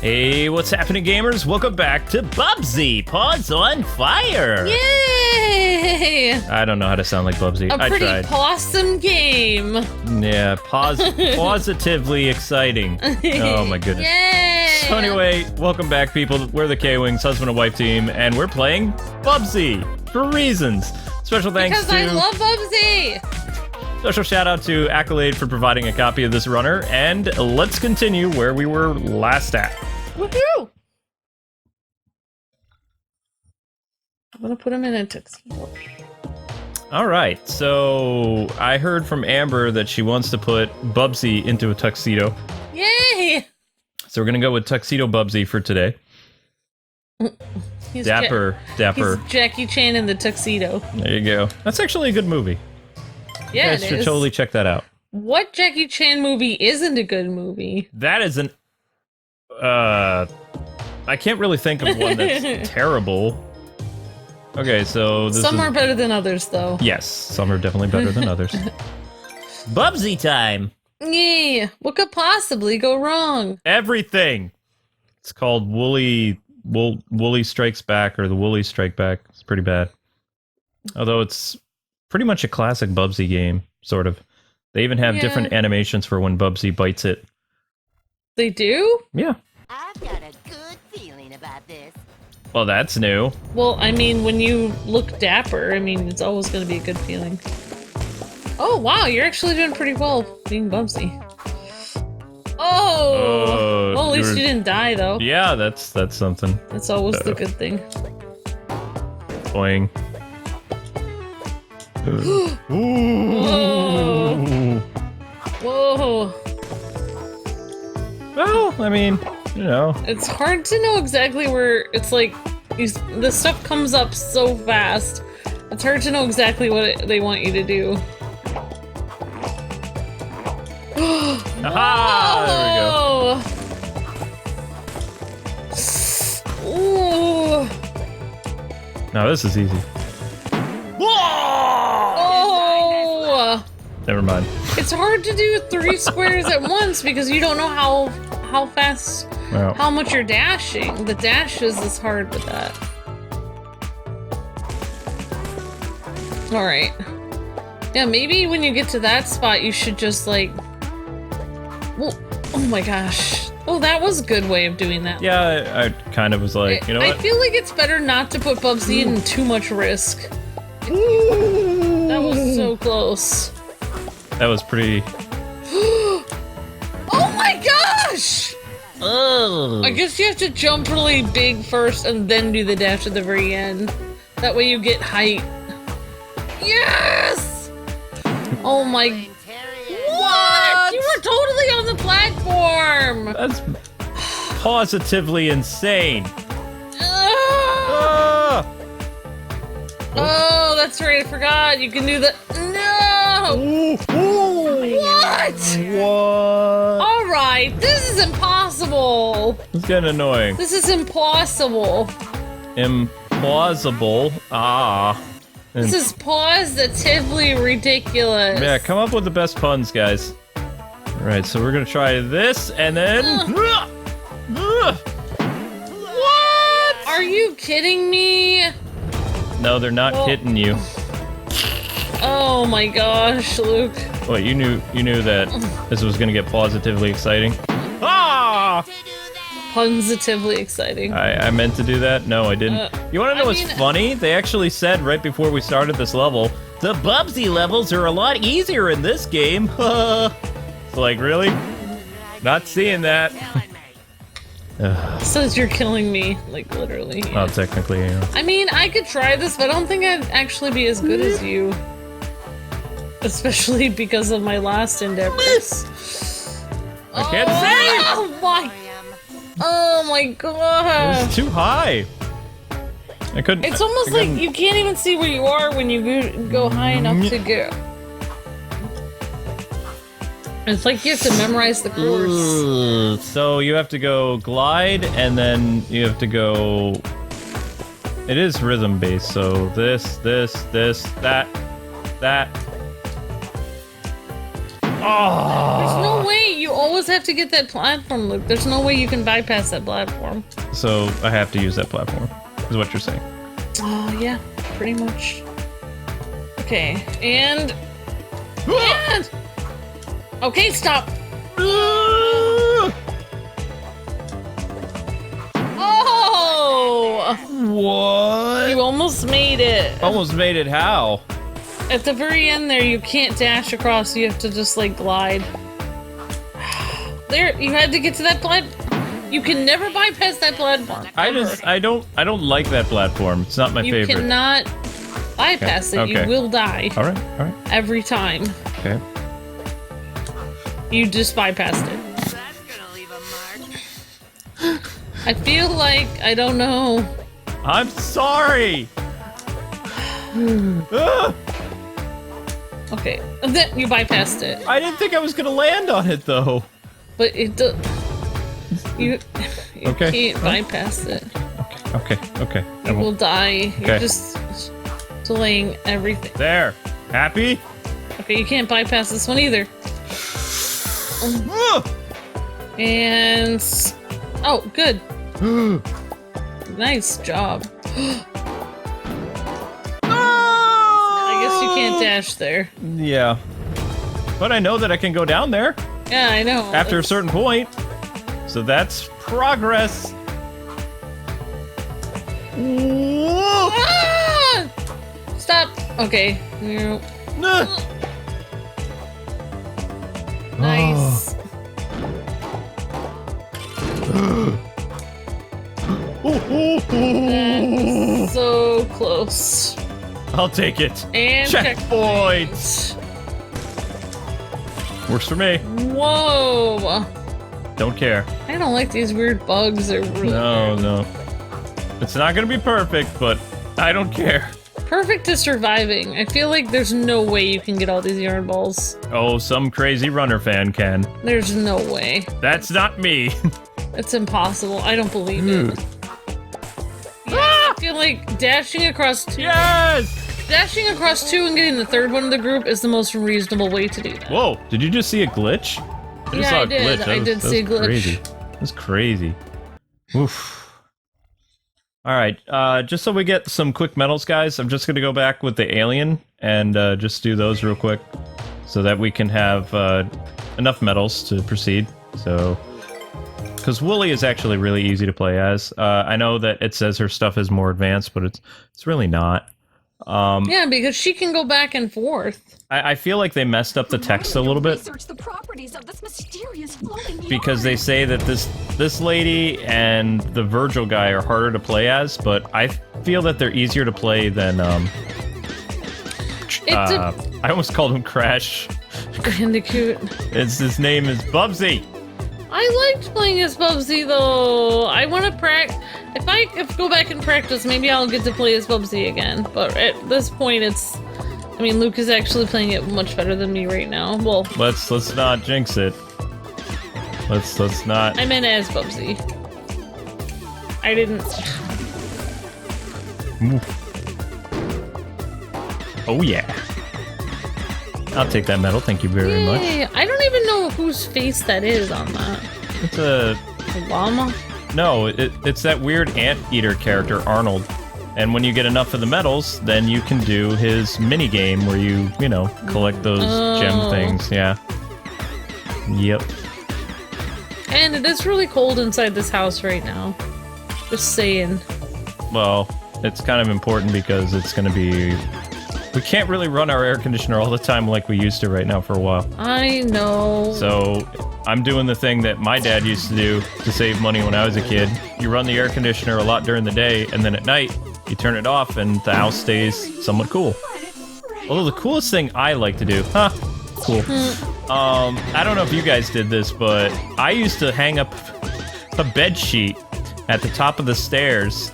Hey, what's happening, gamers? Welcome back to Bubsy Paws on Fire! Yay! I don't know how to sound like Bubsy. A pretty I tried. awesome game. Yeah, positively exciting. Oh my goodness. Yay! So anyway, welcome back, people. We're the Kwings, husband and wife team, and we're playing Bubsy for reasons. Special thanks because I love Bubsy! Special shout out to Accolade for providing a copy of this runner, and let's continue where we were last at. Woohoo! I'm gonna put him in a tuxedo. Alright, so I heard from Amber that she wants to put Bubsy into a tuxedo. Yay! So we're gonna go with Tuxedo Bubsy for today. He's Dapper. He's Jackie Chan in the tuxedo. There you go. That's actually a good movie. Yeah, you guys it should is. totally check that out. What Jackie Chan movie isn't a good movie? That is an... I can't really think of one that's terrible. Okay, so this Some is... are better than others, though. Yes, some are definitely better than others. Bubsy time! Yeah, what could possibly go wrong? Everything! It's called Woolly Strikes Back, or the Woolly Strike Back. It's pretty bad. Although it's pretty much a classic Bubsy game, sort of. They even have different animations for when Bubsy bites it. They do? Yeah. I've got a good feeling about this. Well, that's new. Well, I mean, when you look dapper, I mean, it's always going to be a good feeling. Oh, wow, you're actually doing pretty well being Bubsy. Oh! Well, at least you didn't die, though. Yeah, that's something. That's always the good thing. Boing. Whoa! Whoa! Well, I mean, you know. It's hard to know exactly where it's like the stuff comes up so fast. It's hard to know exactly what they want you to do. Aha! There we go. Ooh. No, this is easy. Oh! Never mind. It's hard to do 3 squares at once because you don't know how fast, Well, how much you're dashing. The dashes is hard with that. Alright. Yeah, maybe when you get to that spot, you should just like... Well, oh my gosh. Oh, that was a good way of doing that. yeah, I kind of was like, you know I what? feel like it's better not to put Bubsy in too much risk. That was so close. That was pretty... Oh my gosh! Oh. I guess you have to jump really big first and then do the dash at the very end. That way you get height. Yes! Oh my... What? You were totally on the platform! That's positively insane. Ah! Ah! Oh, that's right, I forgot. You can do the... No! Ooh, ooh. What? What? Alright, this is impossible! It's getting annoying. This is impossible. Implausible. Ah. This is positively ridiculous. Yeah, come up with the best puns, guys. Alright, so we're gonna try this, and then... What? Are you kidding me? No, they're not hitting you. Oh my gosh, Luke. Wait, you knew that this was gonna get positively exciting? Ah! Positively exciting. I meant to do that? No, I didn't. You wanna know what's funny? They actually said right before we started this level, the Bubsy levels are a lot easier in this game. It's like, really? Not seeing that. Says you're killing me, like literally. Oh, technically, yeah. I mean, I could try this, but I don't think I'd actually be as good as you. Especially because of my last endeavors. I can't see! Oh my! Oh my god! It's too high. I couldn't. It's almost like you can't even see where you are when you go high enough to go. It's like you have to memorize the course. So you have to go glide, and then you have to go... It is rhythm-based, so this, that. There's no way. You always have to get that platform, Luke. There's no way you can bypass that platform. So I have to use that platform, is what you're saying. Oh, yeah. Pretty much. Okay. And... and... Okay, stop. Oh! What? You almost made it. Almost made it. How? At the very end there, you can't dash across. You have to just, like, glide. There, you had to get to that platform. You can never bypass that platform. I don't like that platform. It's not my favorite. You cannot bypass it. You will die. All right. Every time. Okay. You just bypassed it. That's gonna leave a mark. I feel like, I don't know. I'm sorry. Okay, then you bypassed it. I didn't think I was gonna land on it though. But it does. You Okay. can't bypass it. Okay. You will die. Okay. You're just delaying everything. There. Happy? Okay, you can't bypass this one either. And... oh, good. Nice job. I guess you can't dash there. Yeah. But I know that I can go down there Yeah, I know. after a certain point. So that's progress. Whoa! Ah! Stop. Okay. No. Nice. That's so close. I'll take it. And Checkpoint. Works for me. Whoa. Don't care. I don't like these weird bugs. They're really No. It's not gonna be perfect, but I don't care. perfect to surviving. I feel like there's no way you can get all these yarn balls. Oh, some crazy runner fan can. There's no way. That's not me. It's impossible. I don't believe it. Yeah, I feel like dashing across two. Yes! Dashing across two and getting the third one in the group is the most reasonable way to do that. Whoa, did you just see a glitch? I just Yeah, saw I a did. glitch. That I was- did that see a was glitch. Crazy. That's crazy. Oof. All right, just so we get some quick medals, guys, I'm just going to go back with the alien and just do those real quick so that we can have enough medals to proceed. So, because Wooly is actually really easy to play as. I know that it says her stuff is more advanced, but it's really not. Yeah, because she can go back and forth. I feel like they messed up the text a little bit. Research the properties of this mysterious floating Because they yarn. say that this lady and the Virgil guy are harder to play as, but I feel that they're easier to play than I almost called him Crash. Bandicoot. His name is Bubsy. I liked playing as Bubsy though. I want to practice. If I go back and practice, maybe I'll get to play as Bubsy again. But at this point, it's. I mean, Luke is actually playing it much better than me right now. Well, Let's not jinx it. Let's not. I meant as Bubsy. I didn't. Oh yeah. I'll take that medal. Thank you very much. Yay. I don't even know whose face that is on that. It's a A llama? no. It's that weird anteater character Arnold. And when you get enough of the medals, then you can do his mini game where you collect those gem things. Yeah. Yep. And it is really cold inside this house right now. Just saying. Well, it's kind of important because it's going to be... We can't really run our air conditioner all the time like we used to right now for a while. I know. So I'm doing the thing that my dad used to do to save money when I was a kid. You run the air conditioner a lot during the day, and then at night, you turn it off and the house stays somewhat cool. Although the coolest thing I like to do... Huh. Cool. I don't know if you guys did this, but I used to hang up a bed sheet at the top of the stairs.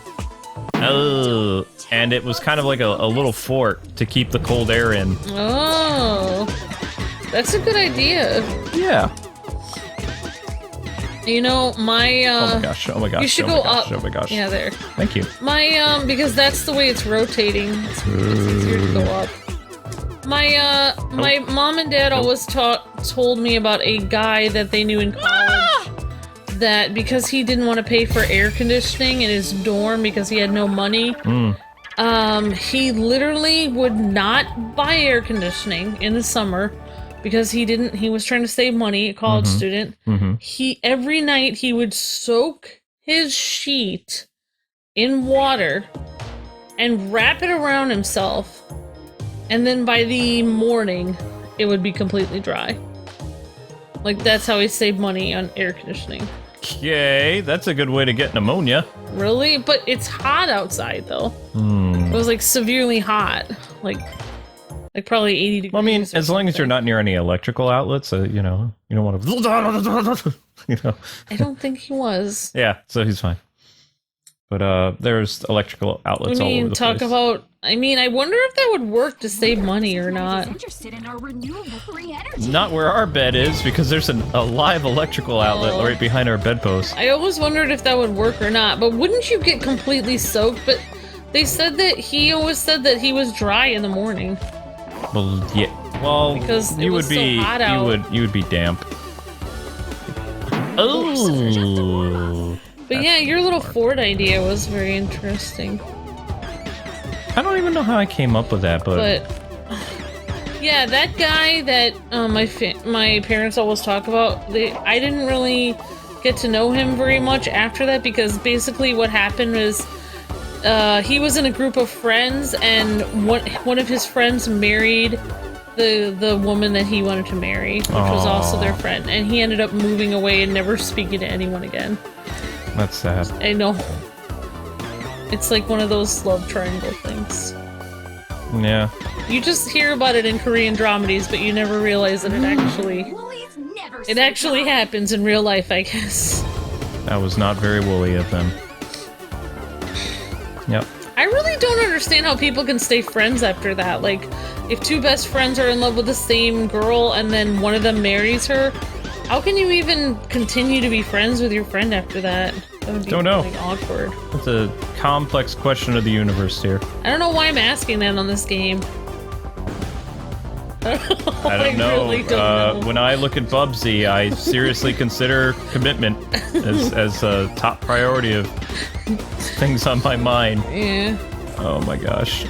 Oh, and it was kind of like a little fort to keep the cold air in. Oh. That's a good idea. Yeah. You know, my, Oh my gosh, oh my gosh, you should oh go my gosh, up. oh my gosh. Yeah, there. Thank you. My, because that's the way it's rotating. It's easier to go up. My mom and dad always told me about a guy that they knew in college that because he didn't want to pay for air conditioning in his dorm because he had no money, he literally would not buy air conditioning in the summer because he was trying to save money, a college student. Every night he would soak his sheet in water and wrap it around himself, and then by the morning it would be completely dry. Like, that's how he saved money on air conditioning. Okay, that's a good way to get pneumonia. Really? But it's hot outside, though. It was, like, severely hot. Like probably 80 degrees. Well, I mean, as long as you're not near any electrical outlets, you know, you don't want to... You know. I don't think he was. Yeah, so he's fine. But there's electrical outlets all over the place. I wonder if that would work to save money or not. Interested in our renewable free energy. Not where our bed is, because there's a live electrical outlet right behind our bedpost. I always wondered if that would work or not, but wouldn't you get completely soaked? But they said that he always said that he was dry in the morning. Well, yeah. Well, because you would be so hot out. you would be damp. Oh. But yeah, your little fort idea was very interesting. I don't even know how I came up with that, but yeah, that guy that my parents always talk about, I didn't really get to know him very much after that, because basically what happened was he was in a group of friends, and one of his friends married the woman that he wanted to marry, which was also their friend, and he ended up moving away and never speaking to anyone again. That's sad. I know. It's like one of those love triangle things. Yeah. You just hear about it in Korean dramedies, but you never realize that it actually happens in real life, I guess. That was not very woolly of them. Yep. I really don't understand how people can stay friends after that. Like, if two best friends are in love with the same girl and then one of them marries her, how can you even continue to be friends with your friend after that? That would be really awkward. It's a complex question of the universe here. I don't know why I'm asking that on this game. I don't know. Really don't know. When I look at Bubsy, I seriously consider commitment as a top priority of things on my mind. Yeah. Oh my gosh.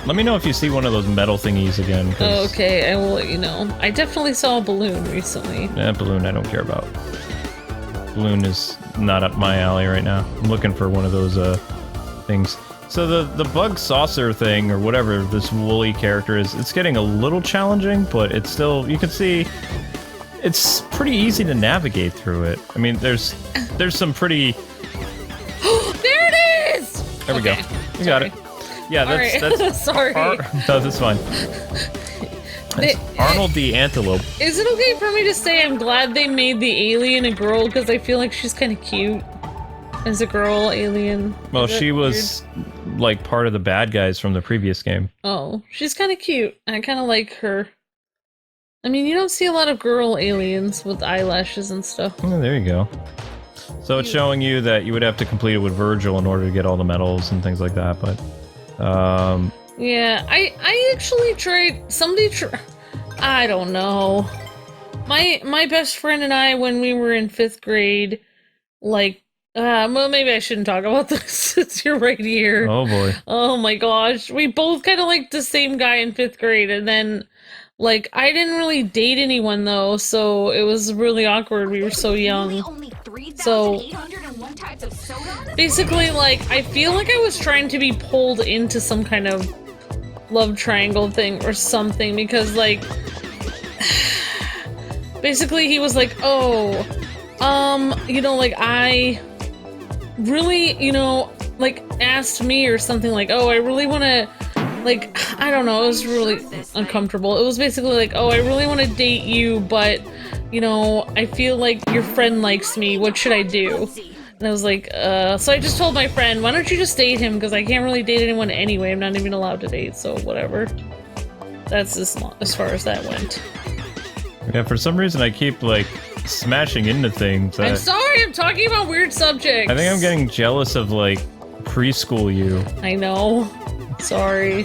Let me know if you see one of those metal thingies again. Oh, okay, I will let you know. I definitely saw a balloon recently. Balloon I don't care about. Balloon is not up my alley right now. I'm looking for one of those things. So the bug saucer thing, or whatever this woolly character is, it's getting a little challenging, but it's still, you can see, it's pretty easy to navigate through it. I mean, there's some pretty... There it is! There we go. You got it. Yeah, that's sorry. No, that's fine. That's Arnold the Antelope. Is it okay for me to say I'm glad they made the alien a girl, because I feel like she's kind of cute as a girl alien? Well, she was like part of the bad guys from the previous game. Oh, she's kind of cute. I kind of like her. I mean, you don't see a lot of girl aliens with eyelashes and stuff. Oh, there you go. So it's showing you that you would have to complete it with Virgil in order to get all the medals and things like that, but... Yeah, I actually tried... I don't know. My best friend and I, when we were in 5th grade, like... well, maybe I shouldn't talk about this since you're right here. Oh boy. Oh my gosh. We both kind of liked the same guy in 5th grade, and then... Like, I didn't really date anyone, though, so it was really awkward. We were so young. So, basically, like, I feel like I was trying to be pulled into some kind of love triangle thing or something, because, like, basically he was like, oh, you know, like, I really, you know, like, asked me or something like, oh, I really want to... Like, I don't know, it was really uncomfortable. It was basically like, oh, I really want to date you, but, you know, I feel like your friend likes me. What should I do? And I was like, so I just told my friend, why don't you just date him? Because I can't really date anyone anyway. I'm not even allowed to date, so whatever. That's as far as that went. Yeah, for some reason I keep, like, smashing into things. I'm sorry, I'm talking about weird subjects. I think I'm getting jealous of, like, preschool you. I know. Sorry.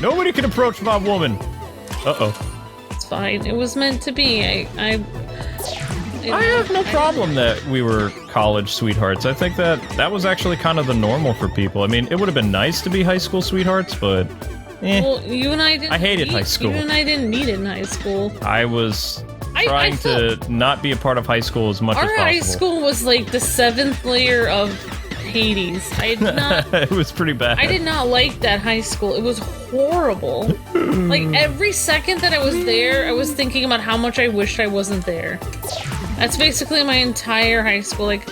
Nobody can approach my woman. Uh-oh. It's fine. It was meant to be. I have no problem that we were college sweethearts. I think that was actually kind of the normal for people. I mean, it would have been nice to be high school sweethearts, but well, you and I didn't. I hated high school. You and I didn't meet in high school. I was trying to not be a part of high school as much as possible. Our high school was like the 7th layer of Hades. I did not. It was pretty bad. I did not like that high school. It was horrible. Like every second that I was there, I was thinking about how much I wished I wasn't there. That's basically my entire high school. Like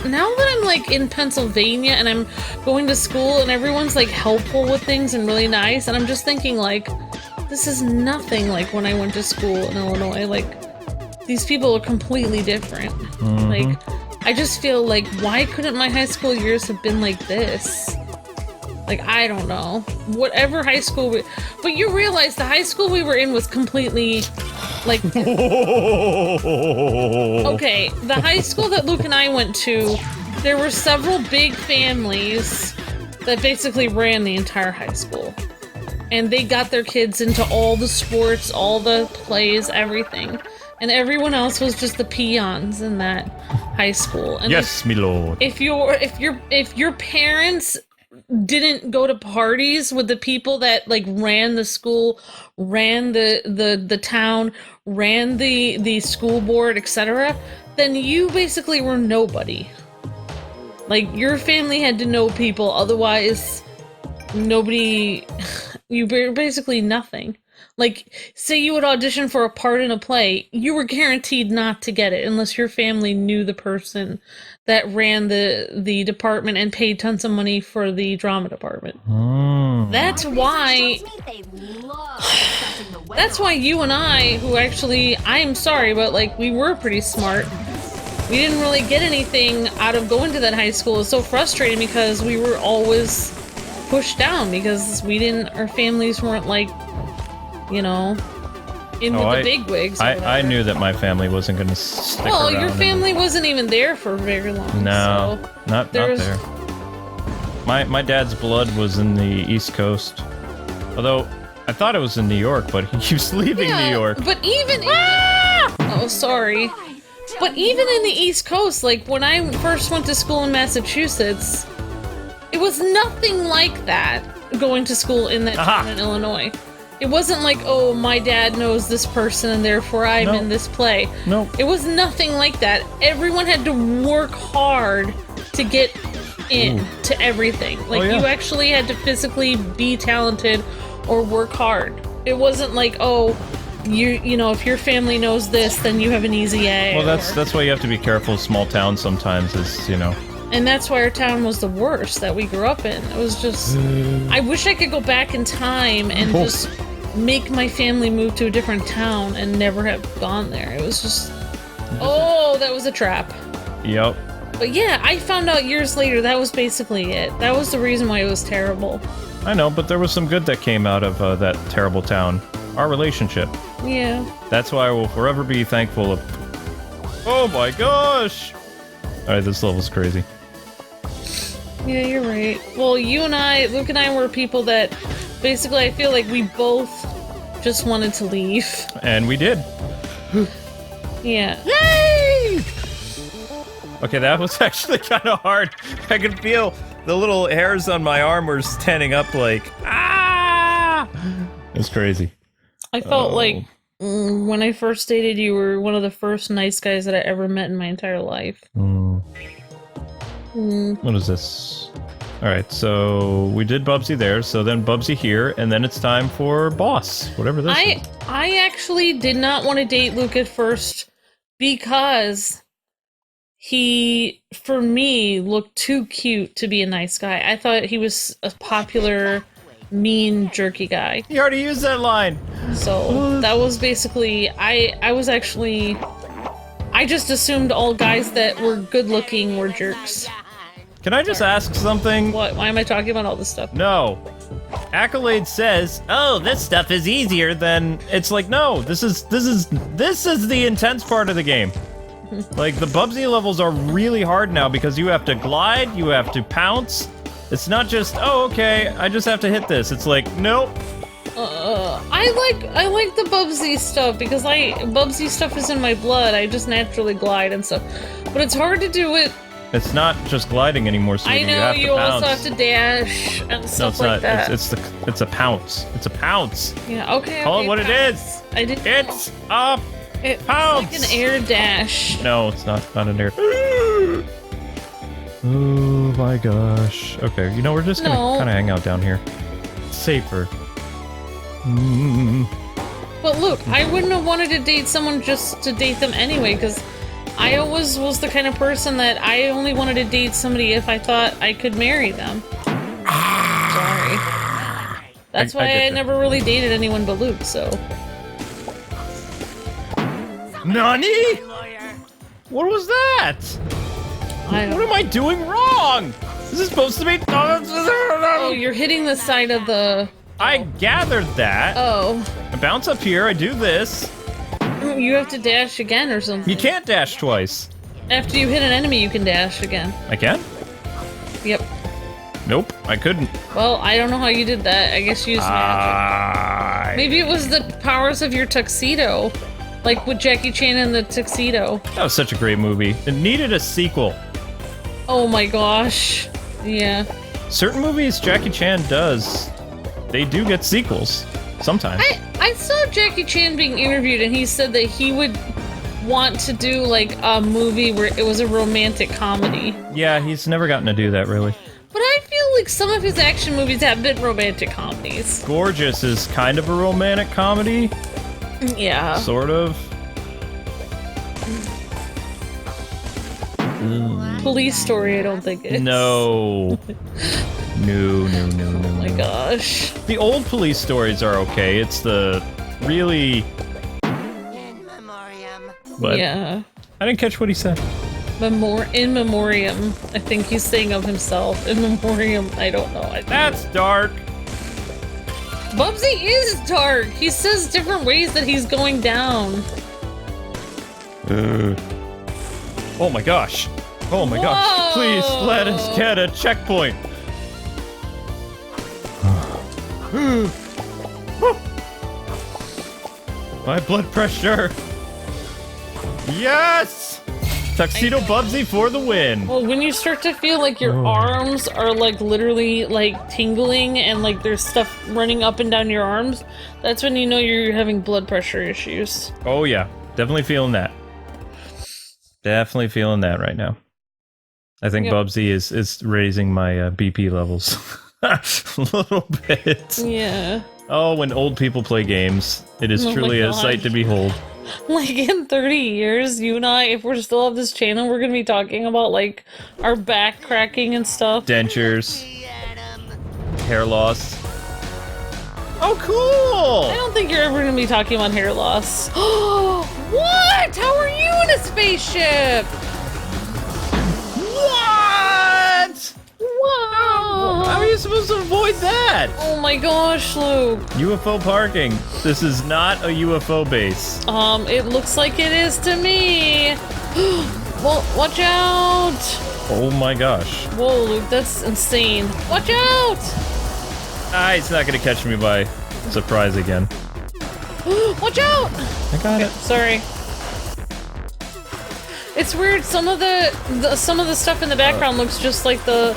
now that I'm like in Pennsylvania and I'm going to school and everyone's like helpful with things and really nice, and I'm just thinking like, this is nothing like when I went to school in Illinois. Like these people are completely different. Like I just feel like, why couldn't my high school years have been like this? Like, I don't know. Whatever high school but you realize the high school we were in was completely, like... Okay, the high school that Luke and I went to, there were several big families that basically ran the entire high school. And they got their kids into all the sports, all the plays, everything. And everyone else was just the peons in that high school. And yes, my lord. If your parents didn't go to parties with the people that like ran the school, ran the town, ran the school board, etc., then you basically were nobody. Like your family had to know people, otherwise nobody. You were basically nothing. Like, say you would audition for a part in a play, you were guaranteed not to get it unless your family knew the person that ran the department and paid tons of money for the drama department. That's why... That's why you and I, who actually... I am sorry, but, like, we were pretty smart. We didn't really get anything out of going to that high school. It's so frustrating because we were always pushed down because our families weren't, like... You know, with the bigwigs. I knew that my family wasn't going to stick around. Well, your family wasn't even there for very long. No, so not there. My dad's blood was in the East Coast. Although, I thought it was in New York, but he keeps leaving New York. But even oh, sorry. But even in the East Coast, like, when I first went to school in Massachusetts, it was nothing like that, going to school in that town in Illinois. It wasn't like, oh, my dad knows this person and therefore I'm in this play. No. It was nothing like that. Everyone had to work hard to get in to everything. Like, you actually had to physically be talented or work hard. It wasn't like, oh, you know, if your family knows this, then you have an easy A. Well, that's why you have to be careful of small towns sometimes, is, you know. And that's why our town was the worst that we grew up in. It was just... I wish I could go back in time and just make my family move to a different town and never have gone there. It was just... Oh, that was a trap. Yep. But yeah, I found out years later that was basically it. That was the reason why it was terrible. I know, but there was some good that came out of that terrible town. Our relationship. Yeah. That's why I will forever be thankful of... Oh my gosh! Alright, this level's crazy. Yeah, you're right. Well, Luke and I were people that basically I feel like we both just wanted to leave. And we did. Yeah. Yay! Okay, that was actually kind of hard. I could feel the little hairs on my arm were standing up like, ah! It's crazy. I felt like when I first dated you were one of the first nice guys that I ever met in my entire life. What is this? Alright, so we did Bubsy there, so then Bubsy here, and then it's time for Boss, whatever this is. I actually did not want to date Luke at first because he, for me, looked too cute to be a nice guy. I thought he was a popular, mean, jerky guy. You already used that line! So, that was basically, I just assumed all guys that were good-looking were jerks. Can I just ask something? What? Why am I talking about all this stuff? No. Accolade says, oh, this stuff is easier than... It's like, no, this is the intense part of the game. Like, the Bubsy levels are really hard now because you have to glide, you have to pounce, It's not just, oh, okay, I just have to hit this. It's like, nope. I like the Bubsy stuff because Bubsy stuff is in my blood. I just naturally glide and stuff. But it's hard to do it. It's not just gliding anymore, sweetie. I know, you have to also have to dash and stuff no, like that. It's a pounce. It's a pounce. Yeah, okay. Call okay, it what pounce. it is. I didn't It's know. a It's pounce. like an air dash. No, it's not an air. Oh my gosh. Okay, you know, we're just gonna kind of hang out down here. Safer. But look, I wouldn't have wanted to date someone just to date them anyway, because I always was the kind of person that I only wanted to date somebody if I thought I could marry them. Sorry. That's why I never really dated anyone but Luke, so. Nani? Lawyer. What was that? What am I doing wrong? This is supposed to be. Oh, you're hitting the side of the. I gathered that. Oh. I bounce up here. I do this. You have to dash again or something. You can't dash twice. After you hit an enemy, you can dash again. I can? Yep. Nope, I couldn't. Well, I don't know how you did that. I guess you used magic. Maybe it was the powers of your tuxedo. Like with Jackie Chan in the tuxedo. That was such a great movie. It needed a sequel. Oh my gosh. Yeah. Certain movies Jackie Chan does, they do get sequels. Sometimes. I saw Jackie Chan being interviewed and he said that he would want to do like a movie where it was a romantic comedy. Yeah, he's never gotten to do that really. But I feel like some of his action movies have been romantic comedies. Gorgeous is kind of a romantic comedy. Yeah. Sort of. Police Story, I don't think it's. No. No. Oh my gosh. The old Police Stories are okay. It's the really. In memoriam. But Yeah. I didn't catch what he said. In memoriam. I think he's saying of himself. In memoriam, I don't know. That's dark. Bubsy is dark. He says different ways that he's going down. Oh my gosh. Oh my gosh. Please let us get a checkpoint. My blood pressure. Yes! Tuxedo Bubsy for the win. Well, when you start to feel like your arms are like literally like tingling and like there's stuff running up and down your arms, that's when you know you're having blood pressure issues. Oh yeah, definitely feeling that. Definitely feeling that right now. I think Bubsy is raising my BP levels a little bit. Yeah. Oh, when old people play games, it is truly a sight to behold. Like in 30 years, you and I, if we're still on this channel, we're gonna be talking about like our back cracking and stuff. Dentures. Hair loss. Oh, cool! I don't think you're ever gonna be talking about hair loss. What? How are you in a spaceship? What? Wow. How are you supposed to avoid that? Oh my gosh, Luke. UFO parking. This is not a UFO base. It looks like it is to me. Well, watch out. Oh my gosh. Whoa, Luke, that's insane. Watch out. Ah, it's not gonna catch me by surprise again. Watch out. I got it. Sorry. It's weird. Some of the stuff in the background looks just like the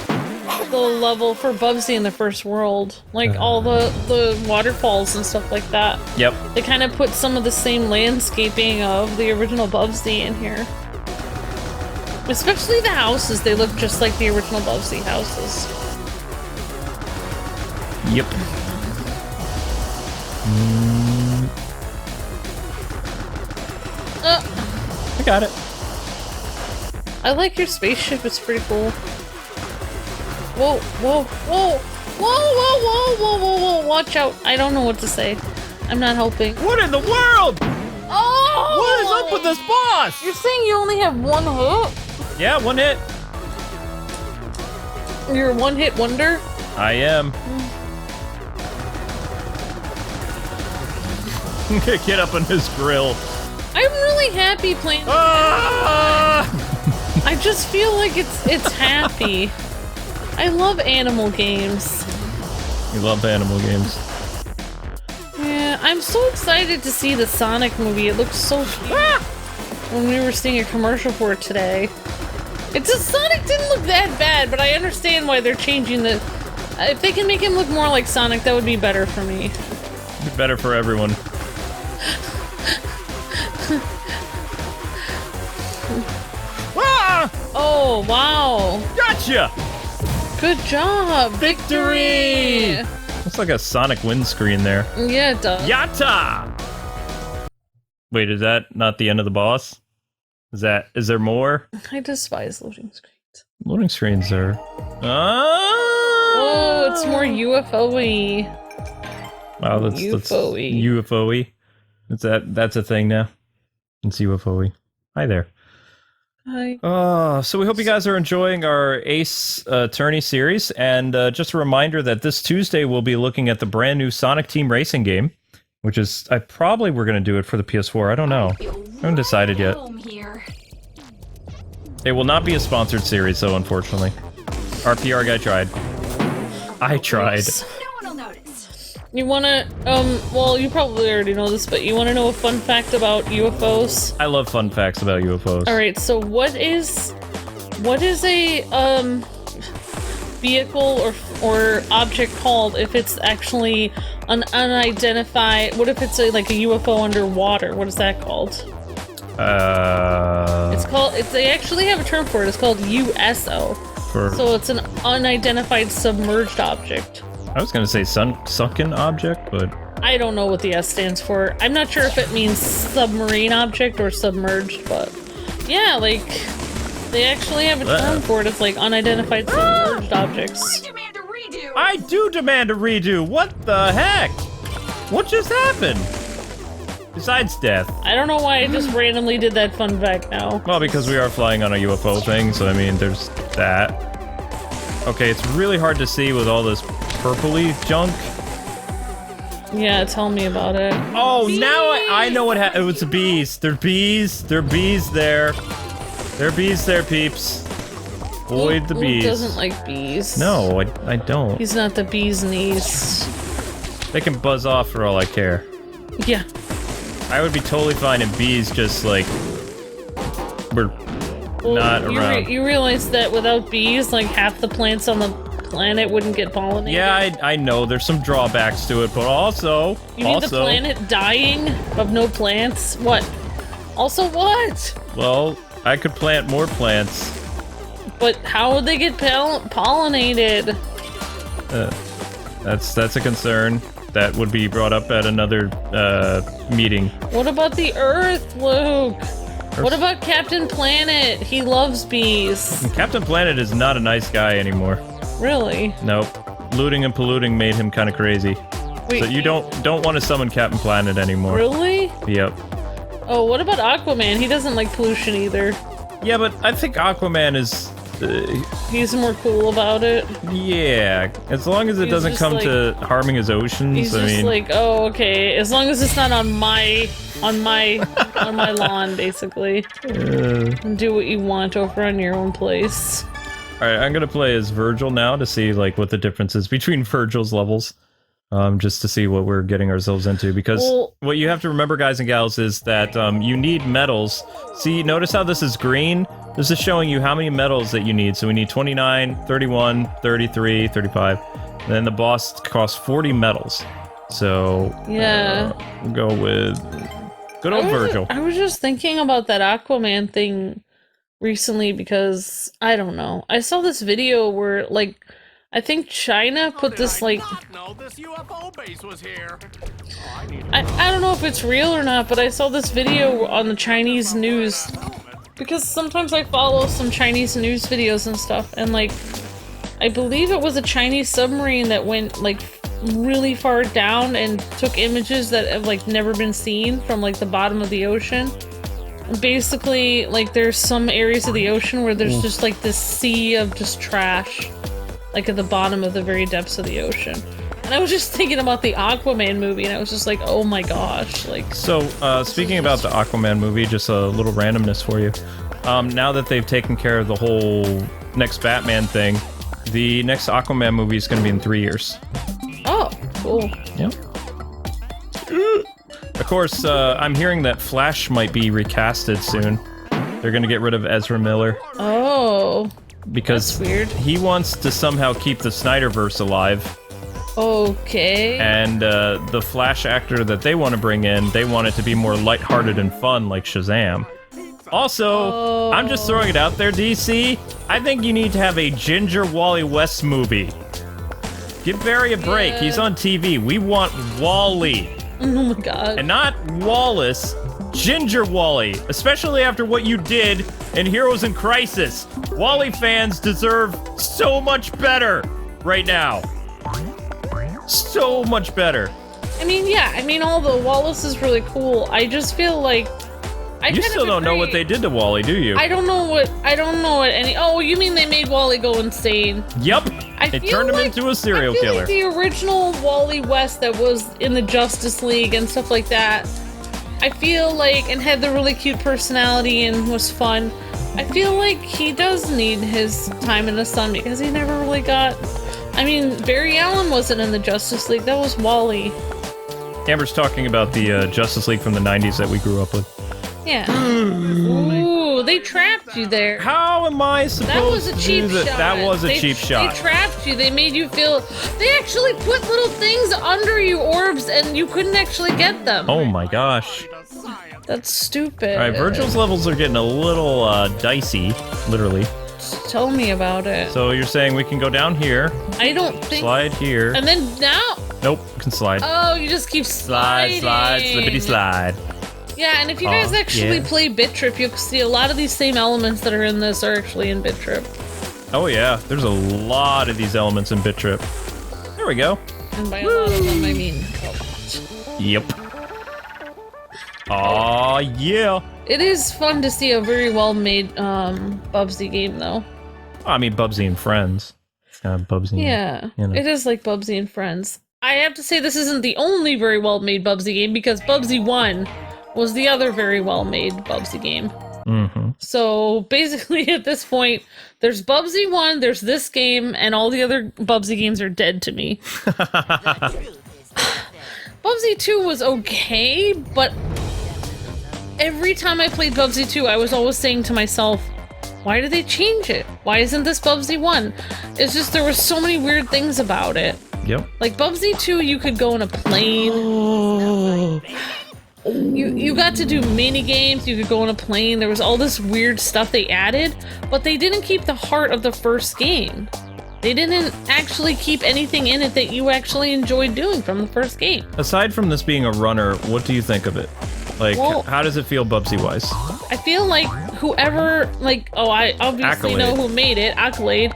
level for Bubsy in the first world, like all the waterfalls and stuff like that. Yep. They kind of put some of the same landscaping of the original Bubsy in here. Especially the houses, they look just like the original Bubsy houses. Yep. I got it. I like your spaceship, it's pretty cool. Whoa, whoa, whoa, whoa, whoa, whoa, whoa, whoa, whoa, watch out. I don't know what to say. I'm not helping. What in the world? Oh! What is up with this boss? You're saying you only have one hit? Yeah, one hit. You're a one-hit wonder? I am. Get up on his grill. I'm really happy playing. Ah! I just feel like it's happy. I love animal games. You love animal games. Yeah, I'm so excited to see the Sonic movie. It looks so cute. When we were seeing a commercial for it today. It's just Sonic didn't look that bad, but I understand why they're changing the... If they can make him look more like Sonic, that would be better for me. Be better for everyone. Ah! Oh, wow. Gotcha! Good job. Victory! Looks like a Sonic windscreen there. Yeah, it does. Yatta! Wait, is that not the end of the boss? Is there more? I despise loading screens. Loading screens are... Oh, it's more UFO-y. Wow, that's UFO-y. UFO-y. That's a thing now. It's UFO-y. Hi there. Hi. So we hope you guys are enjoying our Ace Attorney series, and just a reminder that this Tuesday we'll be looking at the brand new Sonic Team Racing game, which is, we're going to do it for the PS4. I don't know. I haven't decided yet. It will not be a sponsored series, though, unfortunately. Our PR guy tried. I tried. No one will notice. You wanna, well, you probably already know this, but you wanna know a fun fact about UFOs? I love fun facts about UFOs. Alright, so what is a, vehicle or object called if it's actually an unidentified, what if it's like a UFO underwater? What is that called? They actually have a term for it. It's called USO. So it's an unidentified submerged object. I was gonna say sunken object, but... I don't know what the S stands for. I'm not sure if it means submarine object or submerged, but... Yeah, like... They actually have a term for it. It's like unidentified submerged objects. I demand a redo! I do demand a redo! What the heck? What just happened? Besides death. I don't know why I just randomly did that fun fact now. Well, because we are flying on a UFO thing, so I mean, there's that. Okay, it's really hard to see with all this purpley junk. Yeah, tell me about it. Oh, now I know what happened. It was the bees. They're bees. There are bees there. There are bees there, peeps. Avoid the bees. Who doesn't like bees? No, I don't. He's not the bee's knees. They can buzz off for all I care. Yeah. I would be totally fine if bees just, like, were not around. You realize that without bees, like, half the plants on the planet wouldn't get pollinated? Yeah, I know. There's some drawbacks to it, but also... You mean the planet dying of no plants? What? Also what? Well, I could plant more plants. But how would they get pollinated? That's a concern. That would be brought up at another meeting. What about the Earth, Luke? What about Captain Planet? He loves bees. Captain Planet is not a nice guy anymore. Really? Nope. Looting and polluting made him kind of crazy. Wait, so you don't want to summon Captain Planet anymore. Really? Yep. Oh, what about Aquaman? He doesn't like pollution either. Yeah, but I think Aquaman is... he's more cool about it. Yeah, as long as it doesn't come to harming his oceans. He's just like, oh, okay. As long as it's not on my lawn, basically. Do what you want over on your own place. All right, I'm gonna play as Virgil now to see like what the difference is between Virgil's levels. Just to see what we're getting ourselves into, because what you have to remember, guys and gals, is that you need metals. See, notice how this is green? This is showing you how many metals that you need. So we need 29, 31, 33, 35. And then the boss costs 40 metals. So yeah, we'll go with good old Virgil. I was just thinking about that Aquaman thing recently because, I don't know. I saw this video where, like, I think China put this, like... This UFO base was here. I don't know if it's real or not, but I saw this video on the Chinese news. Because sometimes I follow some Chinese news videos and stuff, and, like, I believe it was a Chinese submarine that went, like, really far down and took images that have, like, never been seen from, like, the bottom of the ocean. Basically, like, there's some areas of the ocean where there's just, like, this sea of just trash. Like at the bottom of the very depths of the ocean. And I was just thinking about the Aquaman movie, and I was just like, oh my gosh, like... So, speaking about the Aquaman movie, just a little randomness for you. Now that they've taken care of the whole next Batman thing, The next Aquaman movie is going to be in 3 years. Oh, cool. Yep. Of course, I'm hearing that Flash might be recasted soon. They're going to get rid of Ezra Miller. Oh. Because That's weird. he wants to somehow keep the Snyderverse alive. Okay. And the Flash actor that they want to bring in, they want it to be more lighthearted and fun like Shazam. Also, I'm just throwing it out there, DC. I think you need to have a Ginger Wally West movie. Give Barry a break. He's on TV. We want Wally. Oh my god. And not Wallace. Ginger Wally. Especially after what you did in Heroes in Crisis. Wally fans deserve so much better right now. So much better. I mean, yeah. I mean, although Wallace is really cool, I just feel like You still don't know what they did to Wally, do you? I don't know what any. Oh, you mean they made Wally go insane? Yep. They turned him into a serial killer. Like the original Wally West that was in the Justice League and stuff like that. I feel like, and had the really cute personality and was fun. I feel like he does need his time in the sun because he never really got. I mean, Barry Allen wasn't in the Justice League. That was Wally. Amber's talking about the Justice League from the 90s that we grew up with. Yeah. Ooh, they trapped you there. How am I supposed That was a to cheap do that? shot. That was a cheap shot. They trapped you. They made you feel. They actually put little things under you, orbs, and you couldn't actually get them. Oh my gosh. That's stupid. Alright, Virgil's levels are getting a little dicey, literally. Tell me about it. So you're saying we can go down here, I don't think. slide here. And then now. Nope, we can slide. Oh, you just keep sliding. Slide, slippity slide. Yeah, and if you guys actually play BIT.TRIP, you'll see a lot of these same elements that are in this are actually in BIT.TRIP. Oh yeah, there's a lot of these elements in BIT.TRIP. There we go. And by a lot of them, I mean a lot. Yep. Aw, yeah. It is fun to see a very well-made Bubsy game, though. I mean, Bubsy and Friends. Bubsy. Yeah, you know. It is like Bubsy and Friends. I have to say this isn't the only very well-made Bubsy game, because Bubsy 1 was the other very well-made Bubsy game. Mm-hmm. So basically at this point, there's Bubsy 1, there's this game, and all the other Bubsy games are dead to me. Bubsy 2 was okay, but every time I played Bubsy 2, I was always saying to myself, why did they change it? Why isn't this Bubsy 1? It's just there were so many weird things about it. Yep. Like Bubsy 2, you could go in a plane. You got to do mini games, you could go on a plane, there was all this weird stuff they added, but they didn't keep the heart of the first game. They didn't actually keep anything in it that you actually enjoyed doing from the first game. Aside from this being a runner, what do you think of it? Like, Well- how does it feel Bubsy-wise? I feel like whoever, I obviously know who made it, Accolade,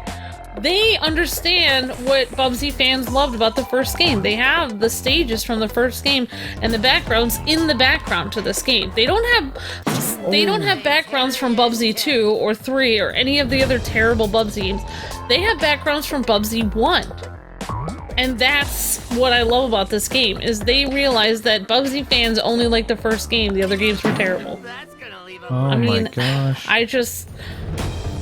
they understand what Bubsy fans loved about the first game. They have the stages from the first game and the backgrounds in the background to this game. They don't have backgrounds from Bubsy 2 or 3 or any of the other terrible Bubsy games. They have backgrounds from Bubsy 1. And that's what I love about this game, is they realize that Bubsy fans only like the first game. The other games were terrible. Oh my gosh.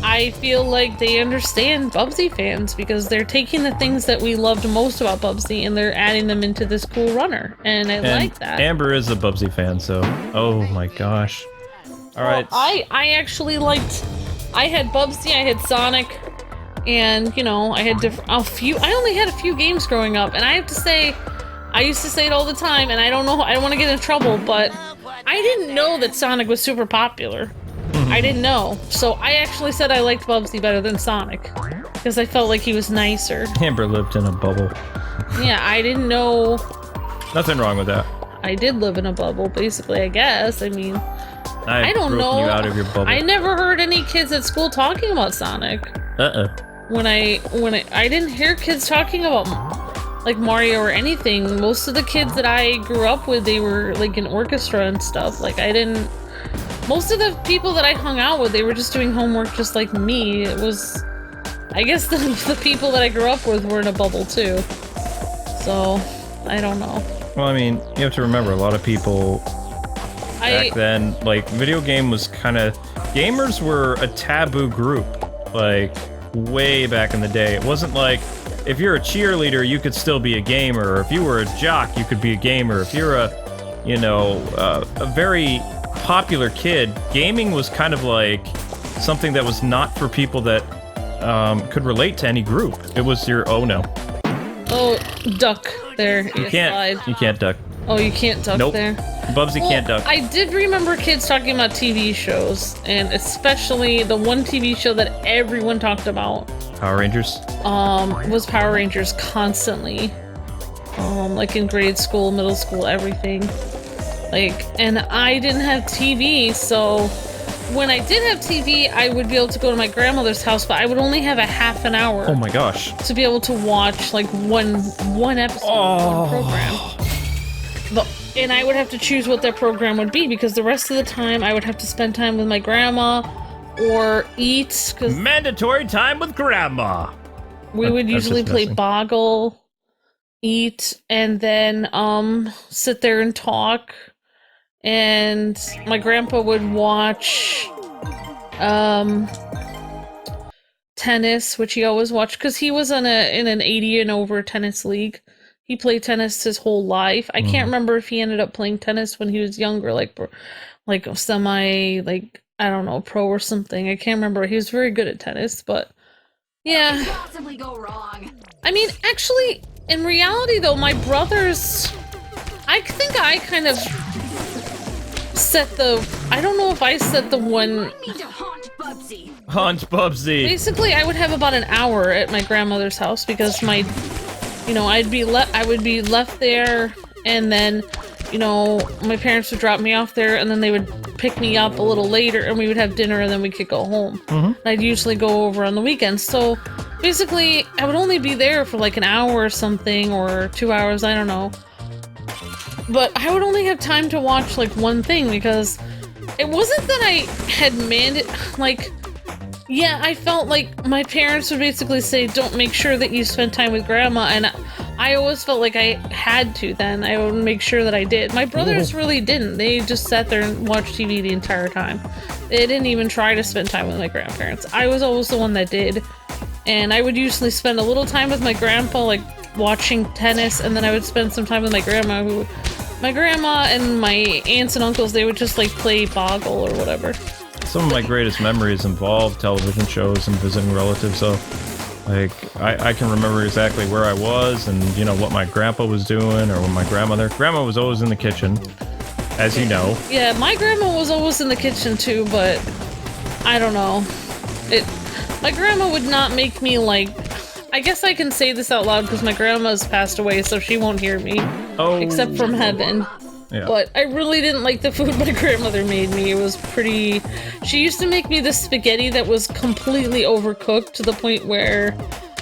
I feel like they understand Bubsy fans because they're taking the things that we loved most about Bubsy and they're adding them into this cool runner. And I like that. Amber is a Bubsy fan, so... Oh my gosh. Alright. Well, I actually liked... I had Bubsy, I had Sonic, and, you know, I had I only had a few games growing up, and I have to say, I used to say it all the time, and I don't want to get in trouble, but I didn't know that Sonic was super popular. I didn't know. So I actually said I liked Bubsy better than Sonic, because I felt like he was nicer. Amber lived in a bubble. Yeah, I didn't know. Nothing wrong with that. I did live in a bubble, basically, I guess. I mean, I I've don't broken know. you out of your bubble. I never heard any kids at school talking about Sonic. When I didn't hear kids talking about like Mario or anything. Most of the kids that I grew up with, they were like in orchestra and stuff. Like most of the people that I hung out with, they were just doing homework just like me. It was, I guess the people that I grew up with were in a bubble too. So, I don't know. Well, I mean, you have to remember, a lot of people back then, like, video game was kind of... Gamers were a taboo group. Like, way back in the day. It wasn't like if you're a cheerleader, you could still be a gamer. Or if you were a jock, you could be a gamer. If you're a very popular kid, gaming was kind of like something that was not for people that could relate to any group. It was your Oh, duck there. You can't duck. Oh, you can't duck there. Bubsy can't duck. I did remember kids talking about TV shows, and especially the one TV show that everyone talked about. Power Rangers. Was Power Rangers constantly. Like in grade school, middle school, everything. Like, and I didn't have TV, so when I did have TV, I would be able to go to my grandmother's house, but I would only have a half an hour. Oh my gosh. To be able to watch like one episode of one program. And I would have to choose what that program would be because the rest of the time I would have to spend time with my grandma or eat. Cause mandatory time with grandma. We would usually play Boggle, eat, and then sit there and talk. And my grandpa would watch tennis, which he always watched because he was in an 80 and over tennis league. He played tennis his whole life. I can't remember if he ended up playing tennis when he was younger, like semi, like, I don't know, pro or something. I can't remember. He was very good at tennis, but yeah. What could possibly go wrong? I mean, actually, in reality, though, my brothers, I think I kind of set the, I don't know if I set the one. I need to haunt Bubsy. Haunt Bubsy. Basically, I would have about an hour at my grandmother's house because my, you know, I would be left there, and then, you know, my parents would drop me off there, and then they would pick me up a little later, and we would have dinner, and then we could go home. I'd usually go over on the weekends, so basically, I would only be there for like an hour or something, or 2 hours, I don't know. But I would only have time to watch like one thing, because it wasn't that I had yeah, I felt like my parents would basically say, don't make sure that you spend time with grandma, and I always felt like I had to then. I would make sure that I did. My brothers really didn't. They just sat there and watched TV the entire time. They didn't even try to spend time with my grandparents. I was always the one that did. And I would usually spend a little time with my grandpa, like watching tennis, and then I would spend some time with my grandma, my grandma and my aunts and uncles, they would just like play Boggle or whatever. Some of my greatest memories involve television shows and visiting relatives, so like I can remember exactly where I was and, you know, what my grandpa was doing, or when my grandma was always in the kitchen, as you know. Yeah, my grandma was always in the kitchen too, but I don't know. My grandma would not make me like, I guess I can say this out loud because my grandma's passed away, so she won't hear me. Oh. Except from heaven. Yeah. But I really didn't like the food my grandmother made me. It was pretty... She used to make me this spaghetti that was completely overcooked to the point where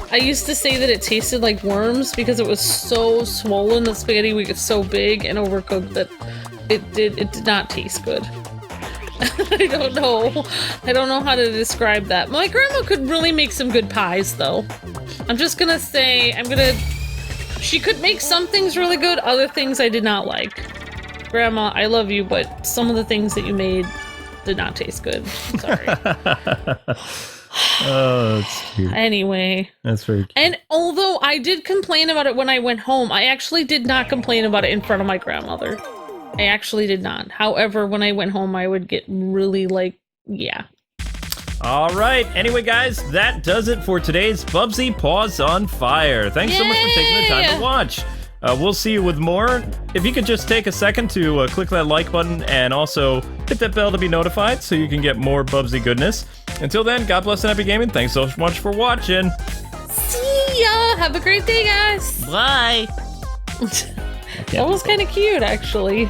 I used to say that it tasted like worms because it was so swollen. The spaghetti would get so big and overcooked that it did not taste good. I don't know. I don't know how to describe that. My grandma could really make some good pies, though. I'm just gonna say, she could make some things really good, other things I did not like. Grandma, I love you, but some of the things that you made did not taste good. Sorry. Oh, that's cute. Anyway. That's very cute. And although I did complain about it when I went home, I actually did not complain about it in front of my grandmother. I actually did not. However, when I went home, I would get really like, yeah. All right. Anyway, guys, that does it for today's Bubsy Paws on Fire. Thanks so much for taking the time to watch. We'll see you with more. If you could just take a second to click that like button and also hit that bell to be notified so you can get more Bubsy goodness. Until then, God bless and happy gaming. Thanks so much for watching. See ya. Have a great day, guys. Bye. That was kind of cute, actually.